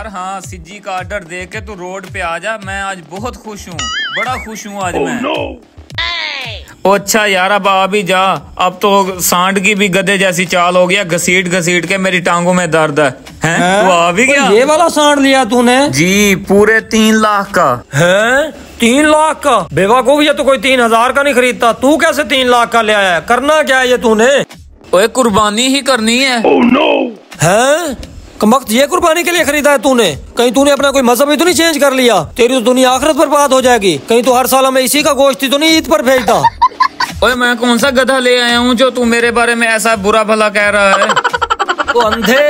यार हाँ, सिज्जी का ऑर्डर दे के तू रोड पे आ जा। मैं आज बहुत खुश हूँ, बड़ा खुश हूँ आज मैं। ओ अच्छा यार, अब आ भी जा। अब तो सांड की भी गधे जैसी चाल हो गया, घसीट घसीट के मेरी टांगों में दर्द है। तो आ भी गया। ये वाला सांड लिया तूने? जी, पूरे 3 लाख का है। 3 लाख का? बेवकूफ, ये तो कोई 3000 का नहीं खरीदता। तू कैसे 3 लाख का ले आया? करना क्या है ये तूने? ओए कुर्बानी ही करनी है। है कमबख्त, ये कुर्बानी के लिए खरीदा है तूने? कहीं तूने अपना कोई मजहब ही तो नहीं चेंज कर लिया? तेरी तो दुनिया आखिरत बर्बाद हो जाएगी। कहीं तो हर साल हमें इसी का गोश्त ही तो नहीं ईद पर भेजता? ओए मैं कौन सा गधा ले आया हूँ जो तू मेरे बारे में ऐसा बुरा भला कह रहा है? तो अंधे,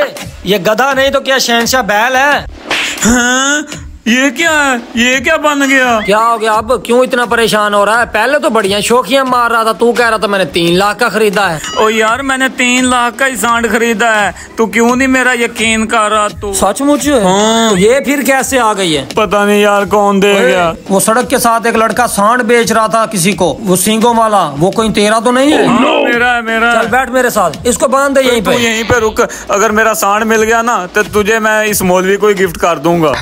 ये गधा नहीं तो क्या शहंशाह बैल है? हाँ? ये क्या है? ये क्या बन गया? क्या हो गया अब? क्यों इतना परेशान हो रहा है? पहले तो बढ़िया शौकियां मार रहा था। तू कह रहा था मैंने 3 लाख का खरीदा है। ओ यार, मैंने 3 लाख का ही सांड खरीदा है। तू क्यों नहीं मेरा यकीन कर रहा? तू सचमुच? हाँ। तो ये फिर कैसे आ गई है? पता नहीं यार, कौन दे गया? वो सड़क के साथ एक लड़का सांड बेच रहा था किसी को, वो सींगों वाला। वो कोई तेरा तो नहीं है? हाँ, मेरा है, मेरा। चल बैठ मेरे साथ, इसको बांध दे यहीं पे। तू यहीं पे रुक। अगर मेरा सांड मिल गया ना तो तुझे मैं इस मौलवी को गिफ्ट कर दूंगा।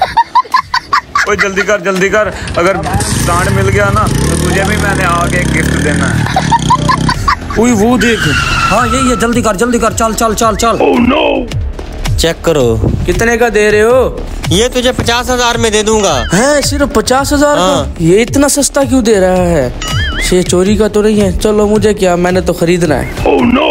ओए जल्दी कर, जल्दी कर। अगर सांड मिल गया ना तो तुझे भी मैंने आगे गिफ्ट देना है। ओए वो देख। हाँ यही है, जल्दी कर जल्दी कर। चल चल चल चल। Oh, no! चेक करो। कितने का दे रहे हो? ये तुझे 50,000 में दे दूंगा। है सिर्फ 50,000 हाँ। का? ये इतना सस्ता क्यों दे रहा है? ये चोरी का तो नहीं है? चलो मुझे क्या, मैंने तो खरीदना है। Oh, no!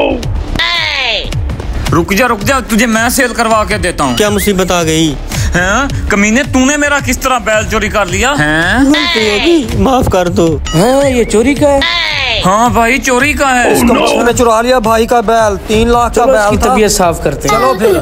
रुक जा, तुझे मैं सेल करवा के देता हूँ। क्या मुसीबत आ गई? हैं? कमीने, तूने मेरा किस तरह बैल चोरी कर लिया? हैं? माफ कर दो। हाँ ये चोरी का है। हाँ भाई, चोरी का है। इसको मैंने चुरा लिया भाई का बैल। 3 लाख का चलो बैल इसकी था। तबीयत साफ करते हैं। चलो फिर।